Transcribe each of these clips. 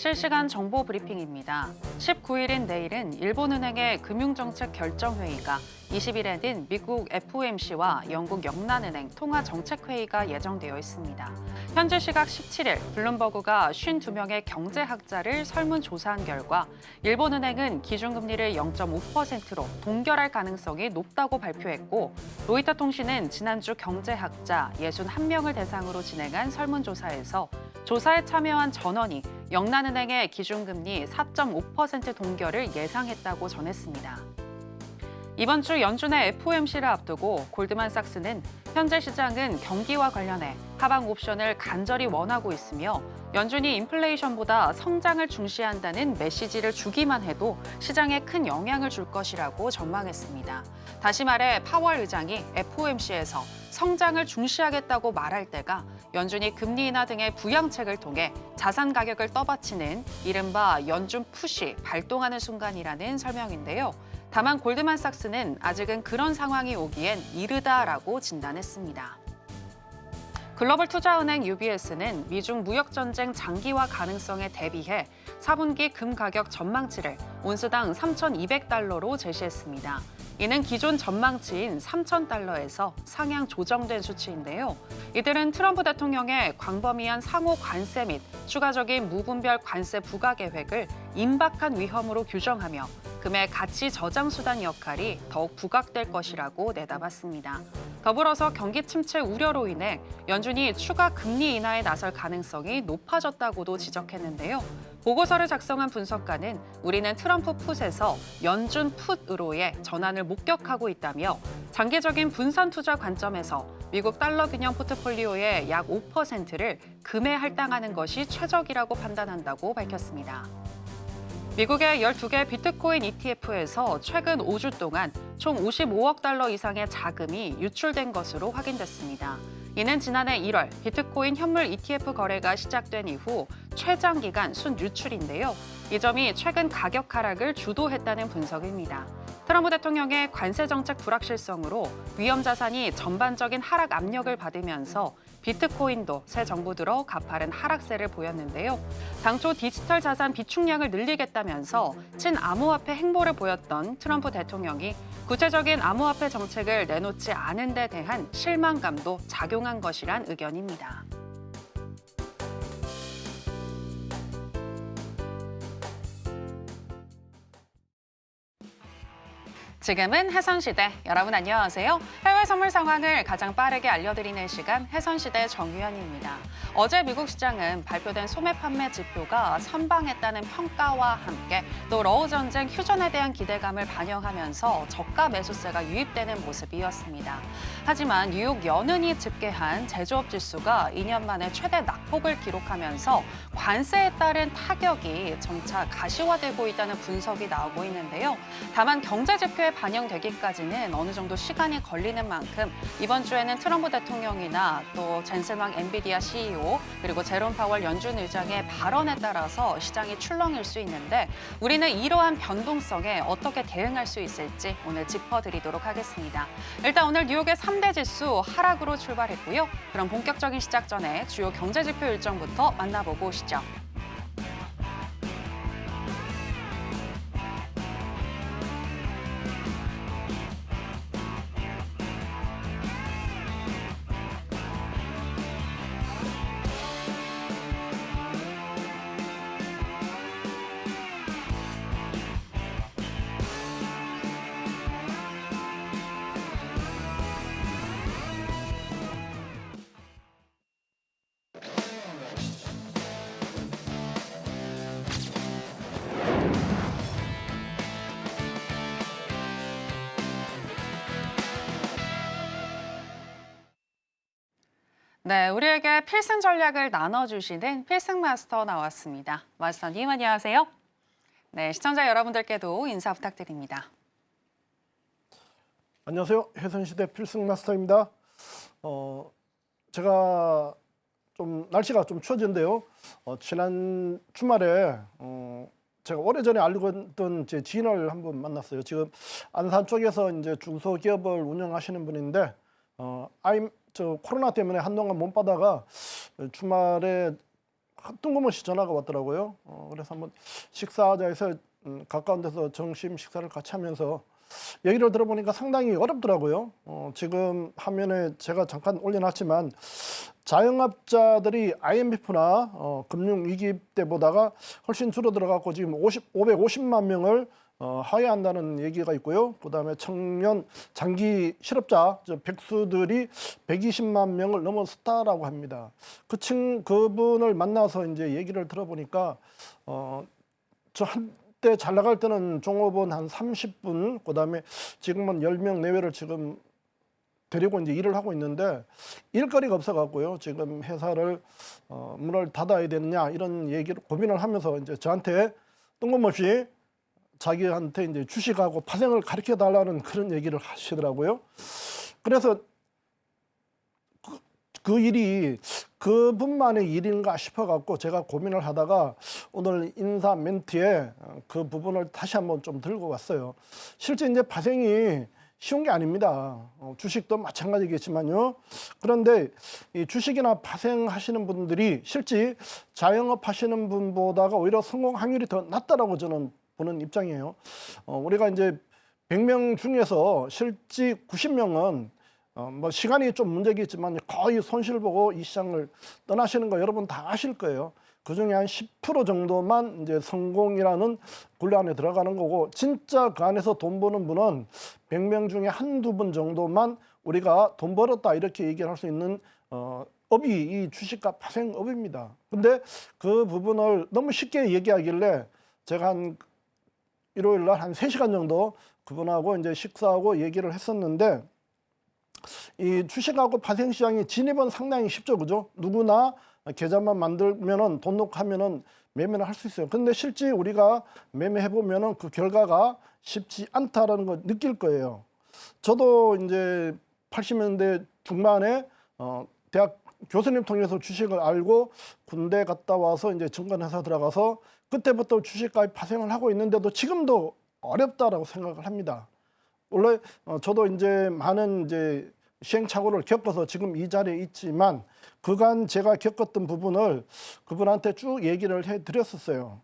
실시간 정보 브리핑입니다. 19일인 내일은 일본은행의 금융정책 결정회의가, 20일에는 미국 FOMC와 영국 영란은행 통화정책회의가 예정되어 있습니다. 현지 시각 17일 블룸버그가 52명의 경제학자를 설문조사한 결과 일본은행은 기준금리를 0.5%로 동결할 가능성이 높다고 발표했고, 로이터 통신은 지난주 경제학자 61명을 대상으로 진행한 설문조사에서 조사에 참여한 전원이 영란은행의 기준금리 4.5% 동결을 예상했다고 전했습니다. 이번 주 연준의 FOMC를 앞두고 골드만삭스는 현재 시장은 경기와 관련해 하방 옵션을 간절히 원하고 있으며, 연준이 인플레이션보다 성장을 중시한다는 메시지를 주기만 해도 시장에 큰 영향을 줄 것이라고 전망했습니다. 다시 말해 파월 의장이 FOMC에서 성장을 중시하겠다고 말할 때가 연준이 금리 인하 등의 부양책을 통해 자산 가격을 떠받치는 이른바 연준 푸시 발동하는 순간이라는 설명인데요. 다만 골드만삭스는 아직은 그런 상황이 오기엔 이르다라고 진단했습니다. 글로벌 투자은행 UBS는 미중 무역전쟁 장기화 가능성에 대비해 4분기 금 가격 전망치를 온스당 3,200달러로 제시했습니다. 이는 기존 전망치인 3,000달러에서 상향 조정된 수치인데요. 이들은 트럼프 대통령의 광범위한 상호 관세 및 추가적인 무분별 관세 부과 계획을 임박한 위험으로 규정하며 금의 가치 저장 수단 역할이 더욱 부각될 것이라고 내다봤습니다. 더불어서 경기 침체 우려로 인해 연준이 추가 금리 인하에 나설 가능성이 높아졌다고도 지적했는데요. 보고서를 작성한 분석가는 우리는 트럼프 풋에서 연준 풋으로의 전환을 목격하고 있다며, 장기적인 분산 투자 관점에서 미국 달러 균형 포트폴리오의 약 5%를 금에 할당하는 것이 최적이라고 판단한다고 밝혔습니다. 미국의 12개 비트코인 ETF에서 최근 5주 동안 총 55억 달러 이상의 자금이 유출된 것으로 확인됐습니다. 이는 지난해 1월 비트코인 현물 ETF 거래가 시작된 이후 최장기간 순유출인데요. 이 점이 최근 가격 하락을 주도했다는 분석입니다. 트럼프 대통령의 관세 정책 불확실성으로 위험 자산이 전반적인 하락 압력을 받으면서 비트코인도 새 정부 들어 가파른 하락세를 보였는데요. 당초 디지털 자산 비축량을 늘리겠다면서 친암호화폐 행보를 보였던 트럼프 대통령이 구체적인 암호화폐 정책을 내놓지 않은 데 대한 실망감도 작용한 것이란 의견입니다. 지금은 해선시대. 여러분 안녕하세요. 해외 선물 상황을 가장 빠르게 알려드리는 시간 해선시대 정유현입니다. 어제 미국 시장은 발표된 소매 판매 지표가 선방했다는 평가와 함께 또 러우 전쟁 휴전에 대한 기대감을 반영하면서 저가 매수세가 유입되는 모습이었습니다. 하지만 뉴욕 연은이 집계한 제조업 지수가 2년 만에 최대 낙폭을 기록하면서 관세에 따른 타격이 점차 가시화되고 있다는 분석이 나오고 있는데요. 다만 경제 지표에 반영되기까지는 어느 정도 시간이 걸리는 만큼 이번 주에는 트럼프 대통령이나 또 젠슨 왕 엔비디아 CEO 그리고 제롬 파월 연준 의장의 발언에 따라서 시장이 출렁일 수 있는데, 우리는 이러한 변동성에 어떻게 대응할 수 있을지 오늘 짚어드리도록 하겠습니다. 일단 오늘 뉴욕의 3대 지수 하락으로 출발했고요. 그럼 본격적인 시작 전에 주요 경제 지표 일정부터 만나보고 오시죠. 네, 우리에게 필승 전략을 나눠주시는 필승 마스터 나왔습니다. 마스터님 안녕하세요. 네, 시청자 여러분들께도 인사 부탁드립니다. 안녕하세요. 해선시대 필승 마스터입니다. 제가 좀 날씨가 좀 추워졌는데요. 지난 주말에 제가 오래전에 알고 있던 제 지인을 한번 만났어요. 지금 안산 쪽에서 이제 중소기업을 운영하시는 분인데 저 코로나 때문에 한동안 못 받아가 주말에 뜬금없이 전화가 왔더라고요. 그래서 한번 식사하자 해서 가까운 데서 점심 식사를 같이 하면서 얘기를 들어보니까 상당히 어렵더라고요. 지금 화면에 제가 잠깐 올려놨지만 자영업자들이 IMF나 금융위기 때보다가 훨씬 줄어들어갖고 지금 550만 명을 하회한다는 얘기가 있고요. 그다음에 청년 장기 실업자 백수들이 120만 명을 넘어섰다라고 합니다. 그분을 만나서 이제 얘기를 들어보니까 저 한때 잘 나갈 때는 종업원 한 30분, 그다음에 지금은 10명 내외를 지금 데리고 이제 일을 하고 있는데 일거리가 없어갖고요. 지금 회사를 문을 닫아야 되느냐 이런 얘기를 고민을 하면서 이제 저한테 뜬금없이 자기한테 이제 주식하고 파생을 가르쳐 달라는 그런 얘기를 하시더라고요. 그래서 그 일이 그분만의 일인가 싶어갖고 제가 고민을 하다가 오늘 인사 멘트에 그 부분을 다시 한번 좀 들고 왔어요. 실제 이제 파생이 쉬운 게 아닙니다. 주식도 마찬가지겠지만요. 그런데 이 주식이나 파생하시는 분들이 실제 자영업 하시는 분보다가 오히려 성공 확률이 더 낮다라고 저는 보는 입장이에요. 우리가 이제 100명 중에서 실제 90명은 뭐 시간이 좀 문제겠지만 거의 손실 보고 이 시장을 떠나시는 거 여러분 다 아실 거예요. 그 중에 한 10% 정도만 이제 성공이라는 굴레 안에 들어가는 거고, 진짜 그 안에서 돈 버는 분은 100명 중에 한두 분 정도만 우리가 돈 벌었다 이렇게 얘기를 할 수 있는 업이 이 주식과 파생업입니다. 근데 그 부분을 너무 쉽게 얘기하길래 제가 한 일요일 날 한 3시간 정도 그분하고 이제 식사하고 얘기를 했었는데, 이 주식하고 파생 시장이 진입은 상당히 쉽죠, 그죠? 누구나 계좌만 만들면은 돈 넣고 하면은 매매를 할 수 있어요. 근데 실제 우리가 매매해 보면은 그 결과가 쉽지 않다라는 걸 느낄 거예요. 저도 이제 80년대 중반에 대학 교수님 통해서 주식을 알고 군대 갔다 와서 이제 증권회사 들어가서 그때부터 주식과 파생을 하고 있는데도 지금도 어렵다라고 생각을 합니다. 원래 저도 이제 많은 이제 시행착오를 겪어서 지금 이 자리에 있지만 그간 제가 겪었던 부분을 그분한테 쭉 얘기를 해드렸었어요.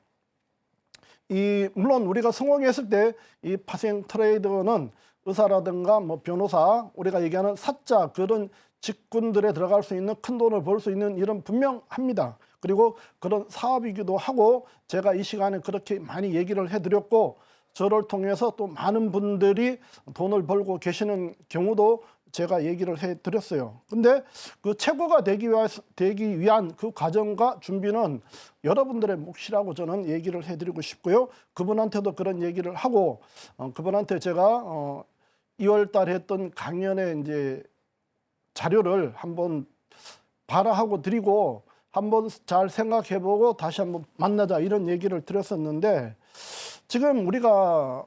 물론 우리가 성공했을 때 이 파생 트레이더는 의사라든가 뭐 변호사, 우리가 얘기하는 사자, 그런 직군들에 들어갈 수 있는 큰 돈을 벌 수 있는 일은 분명합니다. 그리고 그런 사업이기도 하고 제가 이 시간에 그렇게 많이 얘기를 해드렸고, 저를 통해서 또 많은 분들이 돈을 벌고 계시는 경우도 제가 얘기를 해드렸어요. 근데 그 최고가 되기 위한 그 과정과 준비는 여러분들의 몫이라고 저는 얘기를 해드리고 싶고요. 그분한테도 그런 얘기를 하고, 그분한테 제가 2월 달에 했던 강연의 이제 자료를 한번 발화하고 드리고 한번 잘 생각해보고 다시 한번 만나자 이런 얘기를 드렸었는데, 지금 우리가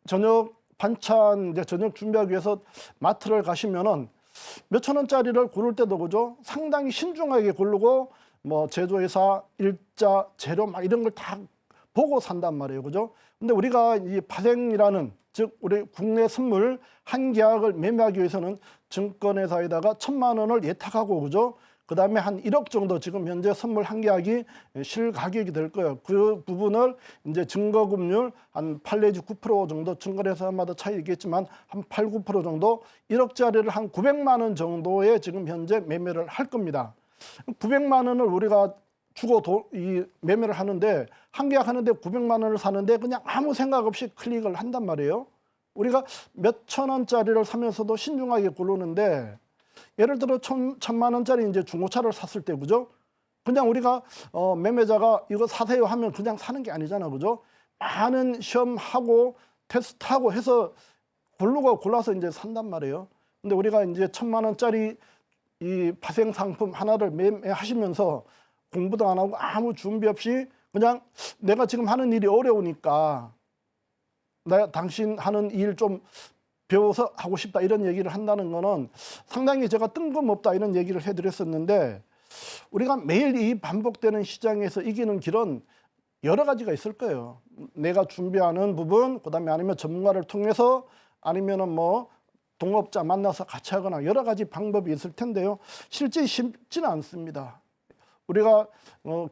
저녁 반찬 이제 저녁 준비하기 위해서 마트를 가시면은 몇천 원짜리를 고를 때도 그죠? 상당히 신중하게 고르고 뭐 제조회사 일자 재료 막 이런 걸 다 보고 산단 말이에요, 그죠? 근데 우리가 이 파생이라는, 즉 우리 국내 선물 한 계약을 매매하기 위해서는 증권회사에다가 1,000만 원을 예탁하고, 그죠? 그 다음에 한 1억 정도 지금 현재 선물 한 계약이 실가격이 될 거예요. 그 부분을 이제 증거금률 한 8 내지 9% 정도, 증권회사마다 차이 있겠지만 한 8, 9% 정도, 1억짜리를 한 900만 원 정도에 지금 현재 매매를 할 겁니다. 900만 원을 우리가 주고 이 매매를 하는데, 한 계약 하는데 900만 원을 사는데 그냥 아무 생각 없이 클릭을 한단 말이에요. 우리가 몇천 원짜리를 사면서도 신중하게 고르는데, 예를 들어 1,000만 원짜리 이제 중고차를 샀을 때, 그죠? 그냥 우리가 매매자가 이거 사세요 하면 그냥 사는 게 아니잖아, 그죠? 많은 시험하고 테스트하고 해서 고르고 골라서 이제 산단 말이에요. 근데 우리가 이제 1,000만 원짜리 이 파생 상품 하나를 매매하시면서 공부도 안 하고 아무 준비 없이 그냥 내가 지금 하는 일이 어려우니까 당신 하는 일 좀 배워서 하고 싶다 이런 얘기를 한다는 거는 상당히 제가 뜬금없다 이런 얘기를 해드렸었는데, 우리가 매일 이 반복되는 시장에서 이기는 길은 여러 가지가 있을 거예요. 내가 준비하는 부분, 그다음에 아니면 전문가를 통해서, 아니면은 뭐 동업자 만나서 같이 하거나 여러 가지 방법이 있을 텐데요. 실제 쉽지는 않습니다. 우리가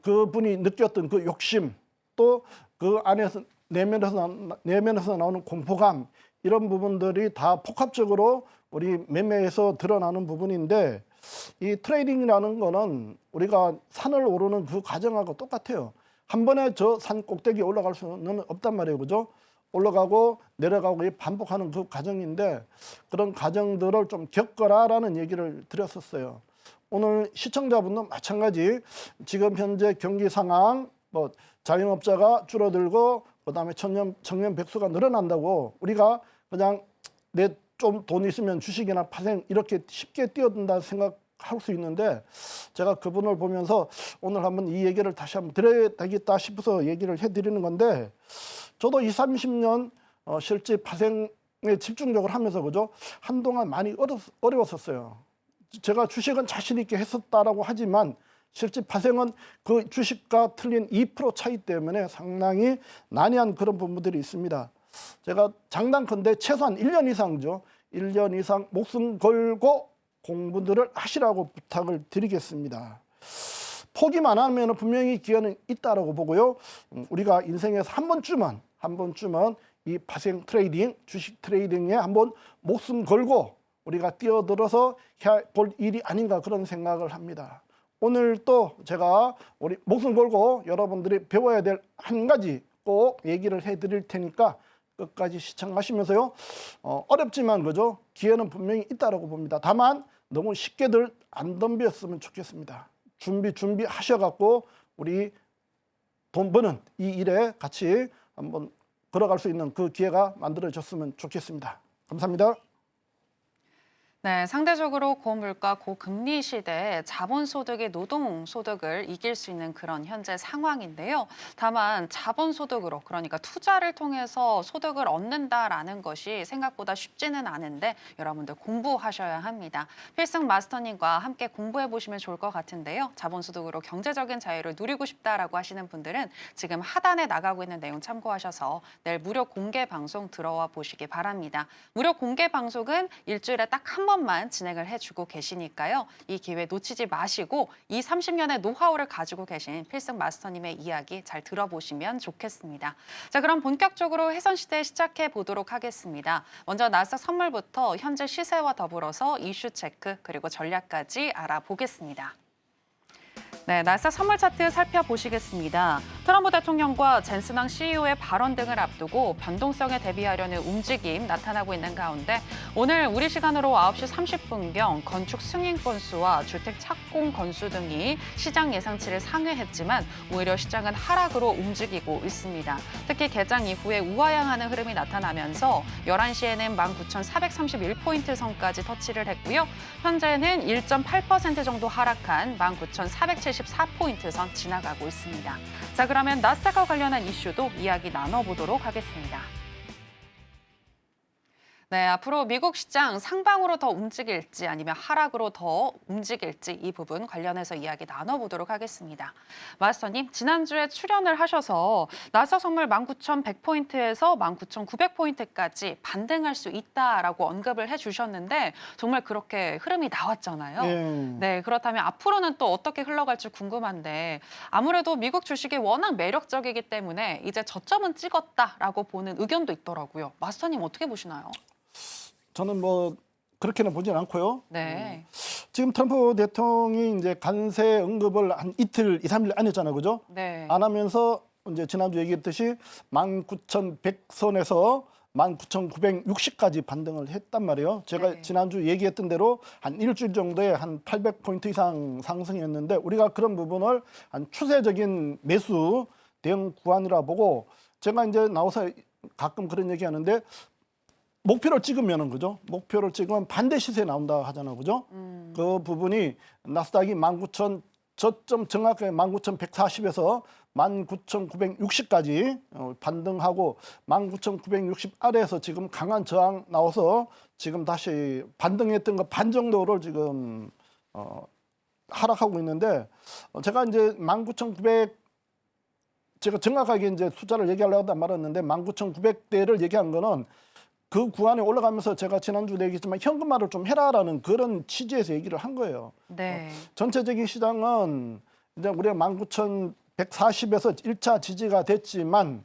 그분이 느꼈던 그 욕심, 또 그 안에서 내면에서 나오는 공포감, 이런 부분들이 다 복합적으로 우리 매매에서 드러나는 부분인데, 이 트레이딩이라는 거는 우리가 산을 오르는 그 과정하고 똑같아요. 한 번에 저 산 꼭대기에 올라갈 수는 없단 말이에요. 그죠? 올라가고 내려가고 반복하는 그 과정인데, 그런 과정들을 좀 겪어라라는 얘기를 드렸었어요. 오늘 시청자분도 마찬가지, 지금 현재 경기 상황, 뭐 자영업자가 줄어들고 그다음에 청년 백수가 늘어난다고 우리가 그냥 내 좀 돈 있으면 주식이나 파생 이렇게 쉽게 뛰어든다 생각할 수 있는데, 제가 그분을 보면서 오늘 한번 이 얘기를 다시 한번 드려야 되겠다 싶어서 얘기를 해드리는 건데, 저도 20, 30년 실제 파생에 집중적으로 하면서 그죠, 한동안 많이 어려웠었어요. 제가 주식은 자신 있게 했었다라고 하지만 실제 파생은 그 주식과 틀린 2% 차이 때문에 상당히 난해한 그런 부분들이 있습니다. 제가 장단컨대 최소한 1년 이상죠. 1년 이상 목숨 걸고 공부들을 하시라고 부탁을 드리겠습니다. 포기만 하면 분명히 기회는 있다라고 보고요. 우리가 인생에서 한 번쯤은 이 파생 트레이딩, 주식 트레이딩에 한번 목숨 걸고 우리가 뛰어들어서 해야 볼 일이 아닌가, 그런 생각을 합니다. 오늘 또 제가 우리 목숨 걸고 여러분들이 배워야 될 한 가지 꼭 얘기를 해드릴 테니까 끝까지 시청하시면서요. 어렵지만 그죠, 기회는 분명히 있다라고 봅니다. 다만 너무 쉽게들 안 덤볐으면 좋겠습니다. 준비하셔갖고 우리 돈 버는 이 일에 같이 한번 걸어갈 수 있는 그 기회가 만들어졌으면 좋겠습니다. 감사합니다. 네, 상대적으로 고물가, 고금리 시대에 자본소득이 노동소득을 이길 수 있는 그런 현재 상황인데요. 다만 자본소득으로, 그러니까 투자를 통해서 소득을 얻는다라는 것이 생각보다 쉽지는 않은데 여러분들 공부하셔야 합니다. 필승 마스터님과 함께 공부해 보시면 좋을 것 같은데요. 자본소득으로 경제적인 자유를 누리고 싶다라고 하시는 분들은 지금 하단에 나가고 있는 내용 참고하셔서 내일 무료 공개 방송 들어와 보시기 바랍니다. 무료 공개 방송은 일주일에 딱 한 번만 진행을 해주고 계시니까요. 이 기회 놓치지 마시고 이 30년의 노하우를 가지고 계신 필승 마스터님의 이야기 잘 들어보시면 좋겠습니다. 자, 그럼 본격적으로 해선시대 시작해 보도록 하겠습니다. 먼저 나스닥 선물부터 현재 시세와 더불어서 이슈 체크 그리고 전략까지 알아보겠습니다. 네, 나스닥 선물 차트 살펴보시겠습니다. 트럼프 대통령과 젠슨왕 CEO의 발언 등을 앞두고 변동성에 대비하려는 움직임 나타나고 있는 가운데 오늘 우리 시간으로 9시 30분경 건축 승인 건수와 주택 착공 건수 등이 시장 예상치를 상회했지만 오히려 시장은 하락으로 움직이고 있습니다. 특히 개장 이후에 우하향하는 흐름이 나타나면서 11시에는 19,431포인트 선까지 터치를 했고요. 현재는 1.8% 정도 하락한 19,474포인트 선 지나가고 있습니다. 자, 그러면 나스닥과 관련한 이슈도 이야기 나눠보도록 하겠습니다. 네, 앞으로 미국 시장 상방으로 더 움직일지 아니면 하락으로 더 움직일지 이 부분 관련해서 이야기 나눠보도록 하겠습니다. 마스터님, 지난주에 출연을 하셔서 나스닥 선물 19,100포인트에서 19,900포인트까지 반등할 수 있다라고 언급을 해주셨는데 정말 그렇게 흐름이 나왔잖아요. 네, 그렇다면 앞으로는 또 어떻게 흘러갈지 궁금한데 아무래도 미국 주식이 워낙 매력적이기 때문에 이제 저점은 찍었다라고 보는 의견도 있더라고요. 마스터님 어떻게 보시나요? 저는 뭐 그렇게는 보진 않고요. 네. 지금 트럼프 대통령이 이제 관세 언급을 한 이틀, 2, 3일 안 했잖아요. 그죠? 네. 안 하면서 이제 지난주 얘기했듯이 19,100선에서 19,960까지 반등을 했단 말이에요. 제가 네. 지난주 얘기했던 대로 한 일주일 정도에 한 800포인트 이상 상승했는데 우리가 그런 부분을 한 추세적인 매수 대응 구간이라 보고, 제가 이제 나와서 가끔 그런 얘기 하는데 목표를 찍으면은 그죠? 목표를 찍으면 반대 시세 나온다 하잖아요. 그죠? 그 부분이 나스닥이 19,000 저점 정확하게 19,140에서 19,960까지 반등하고 19,960 아래에서 지금 강한 저항 나와서 지금 다시 반등했던 거 반 정도를 지금 하락하고 있는데, 제가 이제 19,900 제가 정확하게 이제 숫자를 얘기하려고 하다 말았는데 19,900대를 얘기한 거는 그 구간에 올라가면서 제가 지난주도 얘기했지만 현금화를 좀 해라라는 그런 취지에서 얘기를 한 거예요. 네. 전체적인 시장은 이제 우리가 19,140에서 1차 지지가 됐지만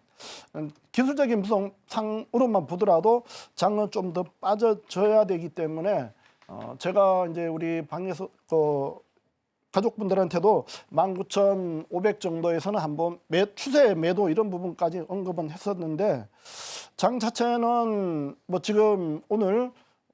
기술적인 무상으로만 보더라도 장은 좀 더 빠져줘야 되기 때문에 제가 이제 우리 방에서 가족분들한테도 19,500 정도에서는 한번 추세 매도 이런 부분까지 언급은 했었는데 장 자체는 뭐 지금 오늘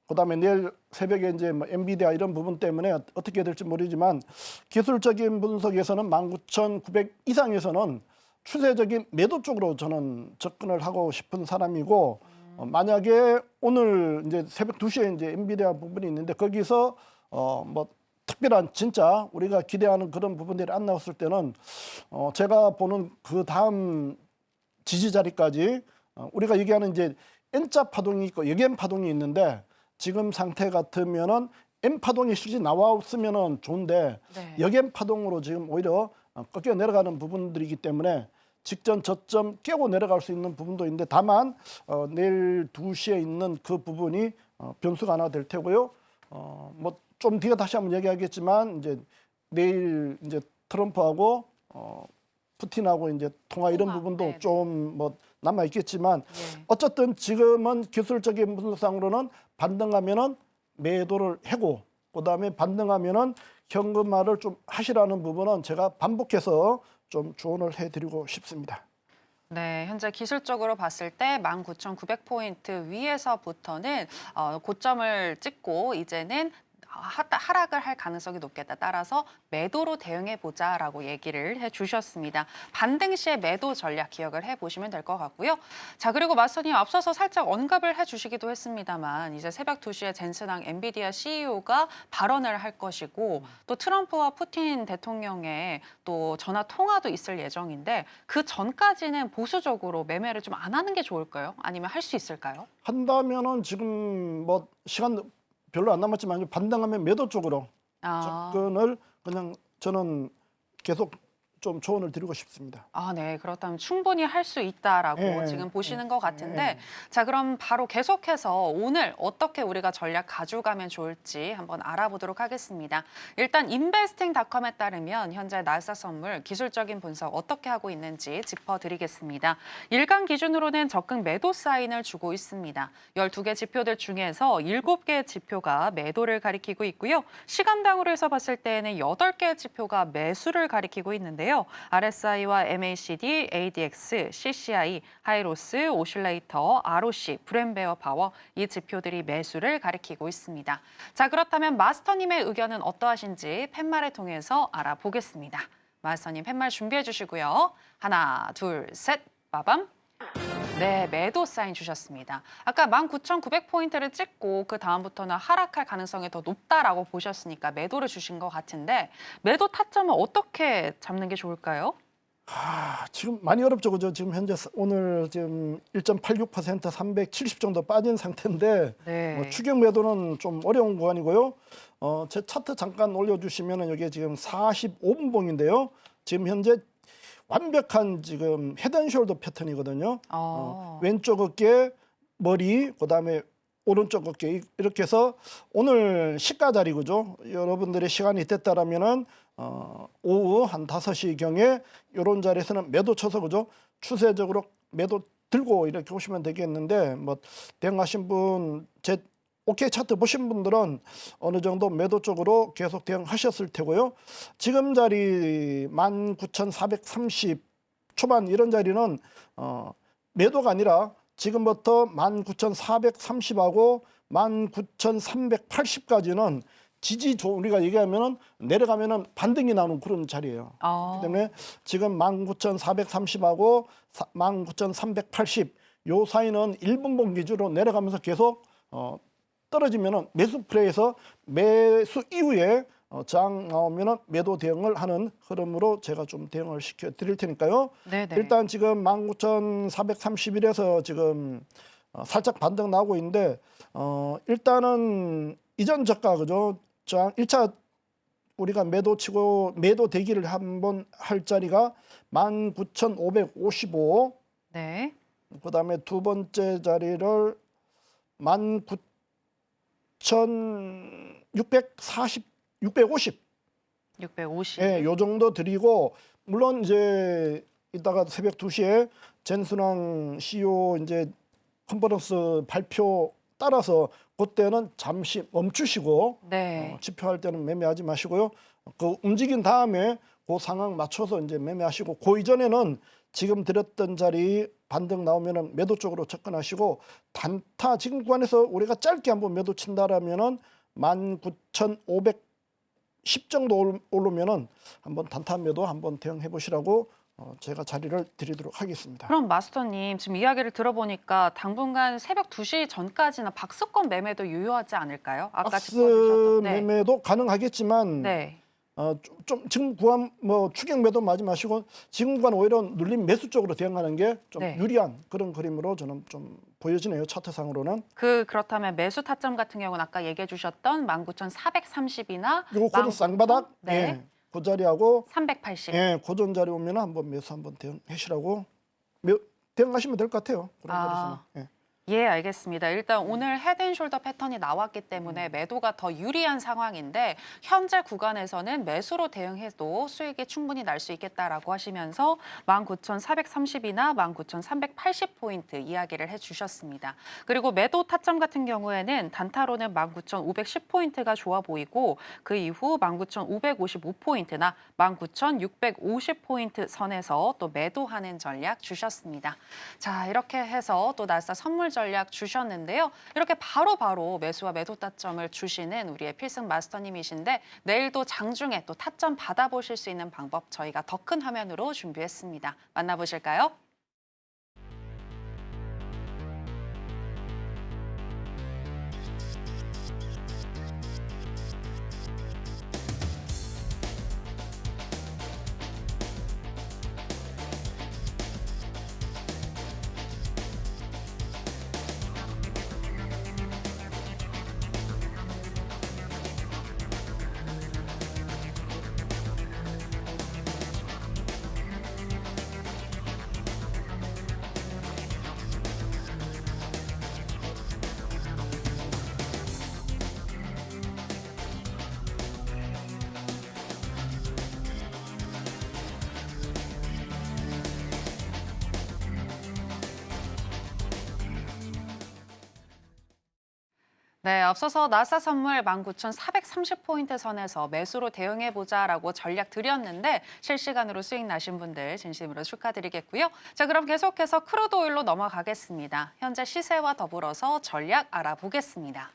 그다음에 내일 새벽에 이제 뭐 엔비디아 이런 부분 때문에 어떻게 될지 모르지만 기술적인 분석에서는 19,900 이상에서는 추세적인 매도 쪽으로 저는 접근을 하고 싶은 사람이고 만약에 오늘 이제 새벽 2시에 이제 엔비디아 부분이 있는데 거기서 뭐 특별한 진짜 우리가 기대하는 그런 부분들이 안 나왔을 때는 제가 보는 그 다음 지지 자리까지 우리가 얘기하는 이제 N자 파동이 있고 역M 파동이 있는데 지금 상태 같으면은 M 파동이 실제 나왔으면은 좋은데 네. 역M 파동으로 지금 오히려 꺾여 내려가는 부분들이기 때문에 직전 저점 깨고 내려갈 수 있는 부분도 있는데 다만 내일 2시에 있는 그 부분이 변수가 하나 될 테고요. 뭐 좀 뒤에 다시 한번 얘기하겠지만 이제 내일 이제 트럼프하고 푸틴하고 이제 통화 이런 부분도 네네. 좀 뭐 남아 있겠지만 예. 어쨌든 지금은 기술적인 분석상으로는 반등하면은 매도를 하고 그다음에 반등하면은 현금화를 좀 하시라는 부분은 제가 반복해서 좀 조언을 해드리고 싶습니다. 네, 현재 기술적으로 봤을 때 19,900포인트 위에서부터는 고점을 찍고 이제는 하락을 할 가능성이 높겠다. 따라서 매도로 대응해 보자라고 얘기를 해주셨습니다. 반등 시에 매도 전략 기억을 해보시면 될 것 같고요. 자, 그리고 마스터님 앞서서 살짝 언급을 해주시기도 했습니다만 이제 새벽 2시에 젠슨항 엔비디아 CEO가 발언을 할 것이고 또 트럼프와 푸틴 대통령의 또 전화 통화도 있을 예정인데 그 전까지는 보수적으로 매매를 좀 안 하는 게 좋을까요? 아니면 할 수 있을까요? 한다면은 지금 뭐 시간 별로 안 남았지만 반등하면 매도 쪽으로 접근을 그냥 저는 계속 좀 조언을 드리고 싶습니다. 네. 그렇다면 충분히 할 수 있다라고 예, 지금 보시는 것 같은데 예. 자, 그럼 바로 계속해서 오늘 어떻게 우리가 전략 가져가면 좋을지 한번 알아보도록 하겠습니다. 일단 인베스팅닷컴에 따르면 현재 나스닥 선물 기술적인 분석 어떻게 하고 있는지 짚어드리겠습니다. 일간 기준으로는 적극 매도 사인을 주고 있습니다. 12개 지표들 중에서 7개 지표가 매도를 가리키고 있고요. 시간당으로 해서 봤을 때에는 8개 지표가 매수를 가리키고 있는데요. RSI와 MACD, ADX, CCI, 하이로스, 오실레이터, ROC, 브랜베어 파워 이 지표들이 매수를 가리키고 있습니다. 자, 그렇다면 마스터님의 의견은 어떠하신지 팻말을 통해서 알아보겠습니다. 마스터님 팻말 준비해 주시고요. 하나, 둘, 셋, 빠밤. 네, 매도 사인 주셨습니다. 아까 19,900포인트를 찍고 그 다음부터는 하락할 가능성이 더 높다라고 보셨으니까 매도를 주신 것 같은데 매도 타점은 어떻게 잡는 게 좋을까요? 지금 많이 어렵죠, 그죠? 지금 현재 오늘 지금 1.86% 370 정도 빠진 상태인데 네. 추격 매도는 좀 어려운 구간이고요. 제 차트 잠깐 올려주시면은 여기 지금 45분 봉인데요. 지금 현재 완벽한 지금 헤드앤숄더 패턴이거든요. 왼쪽 어깨, 머리, 그다음에 오른쪽 어깨 이렇게 해서 오늘 시가 자리 그죠? 여러분들의 시간이 됐다라면은 오후 한 5시경에 이런 자리에서는 매도 쳐서 그죠? 추세적으로 매도 들고 이렇게 오시면 되겠는데 뭐 대응하신 분 제 오케이 차트 보신 분들은 어느 정도 매도 쪽으로 계속 대응하셨을 테고요. 지금 자리 19,430 초반 이런 자리는 매도가 아니라 지금부터 19,430하고 19,380까지는 우리가 얘기하면은 내려가면은 반등이 나오는 그런 자리예요. 그렇기 때문에 지금 19,430하고 19,380 요 사이는 1분봉 기준으로 내려가면서 계속 떨어지면은 매수 플레이에서 매수 이후에 장 나오면은 매도 대응을 하는 흐름으로 제가 좀 대응을 시켜 드릴 테니까요. 네네. 일단 지금 19,431에서 지금 살짝 반등 나오고 있는데 일단은 이전 저가 그죠? 장 1차 우리가 매도 치고 매도 대기를 한번 할 자리가 19,555. 네. 그다음에 두 번째 자리를 19,640, 650 650. 예, 요 정도 드리고 물론 이제 이따가 새벽 2시에 젠순왕 CEO 이제 컨퍼런스 발표 따라서 그때는 잠시 멈추시고 네. 지표할 때는 매매하지 마시고요. 그 움직인 다음에 그 상황 맞춰서 이제 매매하시고 그 이전에는 지금 드렸던 자리 반등 나오면은 매도 쪽으로 접근하시고 단타 지금 구간에서 우리가 짧게 한번 매도 친다라면은 19,510 정도 오르면은 한번 단타 매도 한번 대응해 보시라고 제가 자리를 드리도록 하겠습니다. 그럼 마스터님 지금 이야기를 들어보니까 당분간 새벽 2시 전까지는 박스권 매매도 유효하지 않을까요? 아까 박스 짚어주셨던 매매도 가능하겠지만 네. 좀 지금 구간 뭐 추격 매도 맞지 마시고 지금 구간 오히려 눌림 매수 쪽으로 대응하는 게 좀 네. 유리한 그런 그림으로 저는 좀 보여지네요. 차트상으로는. 그렇다면 매수 타점 같은 경우는 아까 얘기해 주셨던 19,430이나 요거 고전 쌍바닥 네. 예, 그 자리하고 380. 예, 고전 자리 오면 한번 매수 한번 대응하시라고 대응하시면 될 것 같아요. 그런 자리에서는. 예. 예, 알겠습니다. 일단 오늘 헤드앤숄더 패턴이 나왔기 때문에 매도가 더 유리한 상황인데 현재 구간에서는 매수로 대응해도 수익이 충분히 날 수 있겠다라고 하시면서 19,430이나 19,380포인트 이야기를 해주셨습니다. 그리고 매도 타점 같은 경우에는 단타로는 19,510포인트가 좋아 보이고 그 이후 19,555포인트나 19,650포인트 선에서 또 매도하는 전략 주셨습니다. 자, 이렇게 해서 또 나스닥 선물 전략 주셨는데요. 이렇게 바로바로 매수와 매도 타점을 주시는 우리의 필승 마스터님이신데 내일도 장중에 또 타점 받아보실 수 있는 방법 저희가 더 큰 화면으로 준비했습니다. 만나보실까요? 네, 앞서서 나스닥 선물 19,430포인트 선에서 매수로 대응해보자라고 전략 드렸는데 실시간으로 수익 나신 분들 진심으로 축하드리겠고요. 자, 그럼 계속해서 크루드 오일로 넘어가겠습니다. 현재 시세와 더불어서 전략 알아보겠습니다.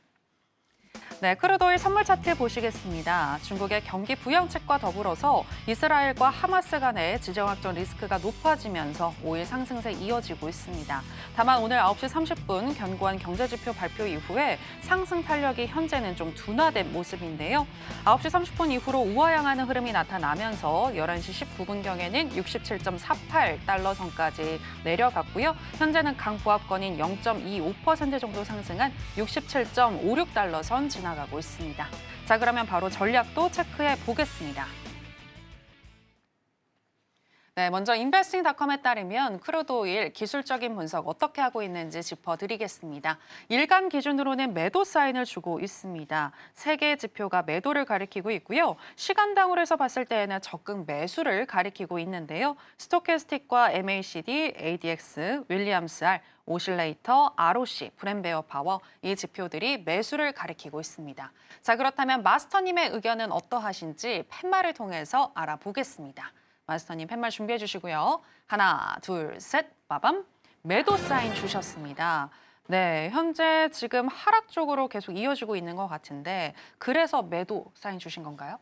네, 크루드 오일 선물 차트 보시겠습니다. 중국의 경기 부양책과 더불어서 이스라엘과 하마스 간의 지정학전 리스크가 높아지면서 오일 상승세 이어지고 있습니다. 다만 오늘 9시 30분 견고한 경제지표 발표 이후에 상승 탄력이 현재는 좀 둔화된 모습인데요. 9시 30분 이후로 우하향하는 흐름이 나타나면서 11시 19분경에는 67.48달러 선까지 내려갔고요. 현재는 강보합권인 0.25% 정도 상승한 67.56달러 선 지나가고 있습니다. 자, 그러면 바로 전략도 체크해 보겠습니다. 네, 먼저 investing.com에 따르면 크루드 오일 기술적인 분석 어떻게 하고 있는지 짚어드리겠습니다. 일간 기준으로는 매도 사인을 주고 있습니다. 세 개의 지표가 매도를 가리키고 있고요. 시간당으로 해서 봤을 때에는 적극 매수를 가리키고 있는데요. 스토캐스틱과 MACD, ADX, 윌리엄스 R, 오실레이터, ROC, 브랜베어 파워 이 지표들이 매수를 가리키고 있습니다. 자, 그렇다면 마스터님의 의견은 어떠하신지 팻말을 통해서 알아보겠습니다. 마스터님 팻말 준비해 주시고요. 하나, 둘, 셋, 빠밤. 매도 사인 주셨습니다. 네, 현재 지금 하락 쪽으로 계속 이어지고 있는 것 같은데 그래서 매도 사인 주신 건가요?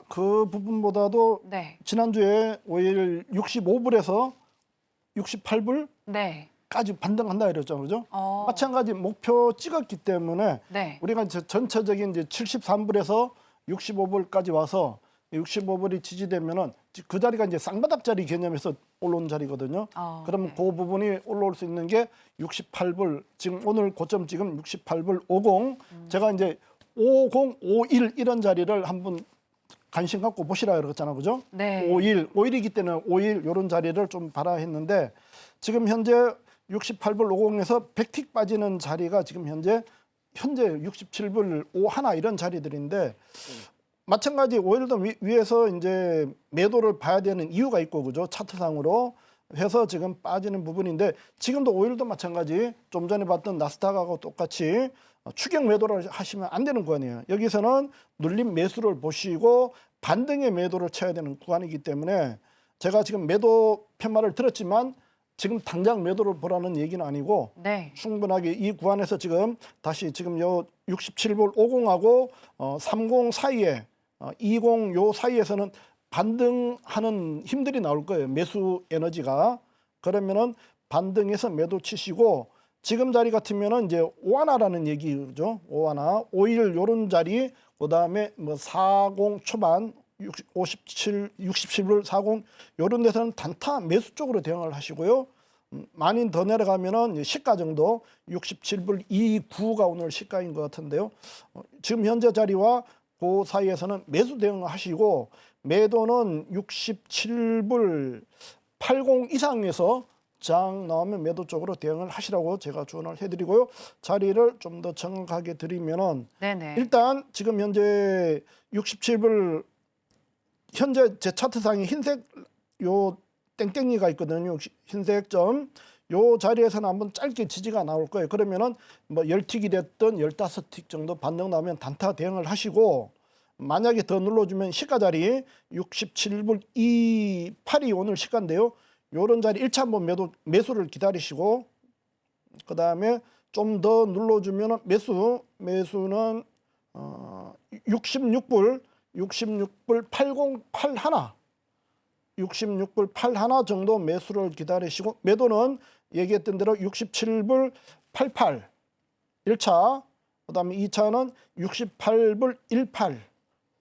그 부분보다도 네. 지난주에 오일 65불에서 68불 네. 까지 반등한다 이랬죠, 그죠? 어. 마찬가지 목표 찍었기 때문에 네. 우리가 이제 전체적인 이제 73불에서 65불까지 와서 65불이 지지되면은 그 자리가 이제 쌍바닥 자리 개념에서 올라온 자리거든요. 그러면 네. 그 부분이 올라올 수 있는 게 68불, 지금 오늘 고점 지금 68불 50, 제가 이제 50, 51 이런 자리를 한번 관심 갖고 보시라 그랬잖아, 그죠? 네. 51이기 때문에 51 이런 자리를 좀 봐라 했는데 지금 현재 68불 50에서 100틱 빠지는 자리가 지금 현재 67불 51 이런 자리들인데 마찬가지 오일도 위에서 이제 매도를 봐야 되는 이유가 있고 그죠? 차트상으로 해서 지금 빠지는 부분인데 지금도 오일도 마찬가지 좀 전에 봤던 나스닥하고 똑같이 추격 매도를 하시면 안 되는 구간이에요. 여기서는 눌림 매수를 보시고 반등의 매도를 쳐야 되는 구간이기 때문에 제가 지금 매도 편말을 들었지만 지금 당장 매도를 보라는 얘기는 아니고 네. 충분하게 이 구간에서 지금 다시 지금 요 67불 50하고 30 사이에 20 요 사이에서는 반등하는 힘들이 나올 거예요. 매수 에너지가. 그러면은 반등해서 매도 치시고 지금 자리 같으면은 이제 오하나라는 얘기죠. 오하나, 5일 요런 자리, 그다음에 뭐 40 초반 67불 40 요런 데서는 단타 매수 쪽으로 대응을 하시고요. 많이 더 내려가면은 시가 정도 67불 29가 오늘 시가인 것 같은데요. 지금 현재 자리와 그 사이에서는 매수 대응을 하시고 매도는 67불 80 이상에서 장 나오면 매도 쪽으로 대응을 하시라고 제가 조언을 해드리고요. 자리를 좀 더 정확하게 드리면은 네네. 일단 지금 현재 67불 현재 제 차트상에 흰색 요 땡땡이가 있거든요. 흰색 점. 요 자리에서는 한번 짧게 지지가 나올 거예요. 그러면은 뭐 10틱이 됐든 15틱 정도 반등 나오면 단타 대응을 하시고 만약에 더 눌러주면 시가 자리 67불 28이 오늘 시가인데요. 요런 자리 1차 한번 매수를 기다리시고 그 다음에 좀 더 눌러주면 매수는 66불 8081 66불 81 정도 매수를 기다리시고 매도는 얘기했던 대로 67불 88 1차 그 다음에 2차는 68불 18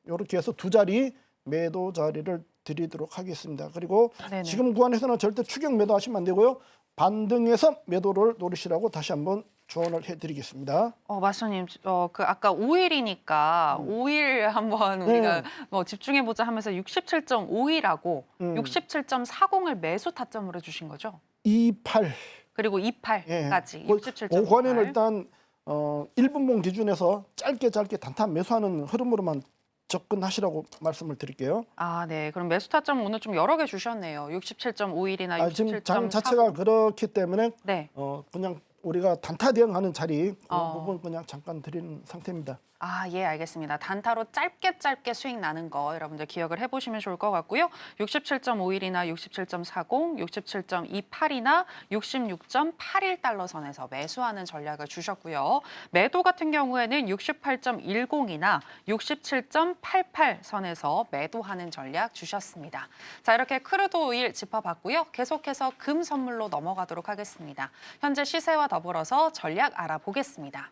이렇게 해서 두 자리 매도 자리를 드리도록 하겠습니다. 그리고 네네. 지금 구간에서는 절대 추격 매도 하시면 안 되고요. 반등해서 매도를 노리시라고 다시 한번 조언을 해드리겠습니다. 마스터님, 그 아까 5일이니까 5일 한번 우리가 뭐 집중해보자 하면서 67.5일하고 67.40을 매수 타점으로 주신 거죠? 28 그리고 28까지 그 67.5. 구간에는 일단 1분봉 기준에서 짧게 단타 매수하는 흐름으로만 접근하시라고 말씀을 드릴게요. 아, 네. 그럼 매수 타점 오늘 좀 여러 개 주셨네요. 67.5일이나 지금 장 67.40. 자체가 그렇기 때문에 네. 그냥 우리가 단타 대응하는 자리 그 어. 부분 그냥 잠깐 드리는 상태입니다. 아, 예, 알겠습니다. 단타로 짧게 수익 나는 거 여러분들 기억을 해보시면 좋을 것 같고요. 67.51이나 67.40, 67.28이나 66.81달러 선에서 매수하는 전략을 주셨고요. 매도 같은 경우에는 68.10이나 67.88 선에서 매도하는 전략 주셨습니다. 자, 이렇게 크루드 오일 짚어봤고요. 계속해서 금 선물로 넘어가도록 하겠습니다. 현재 시세와 더불어서 전략 알아보겠습니다.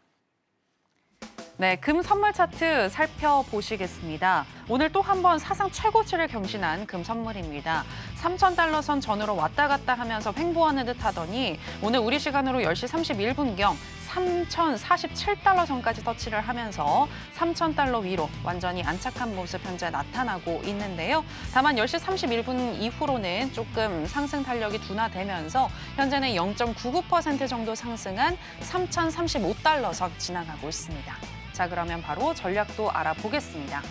네, 금 선물 차트 살펴보시겠습니다. 오늘 또 한 번 사상 최고치를 경신한 금 선물입니다. 3,000달러 선 전으로 왔다 갔다 하면서 횡보하는 듯 하더니 오늘 우리 시간으로 10시 31분경 3,047달러 선까지 터치를 하면서 3,000달러 위로 완전히 안착한 모습 현재 나타나고 있는데요. 다만 10시 31분 이후로는 조금 상승 탄력이 둔화되면서 현재는 0.99% 정도 상승한 3,035달러 선 지나가고 있습니다. 자, 그러면 바로 전략도 알아보겠습니다.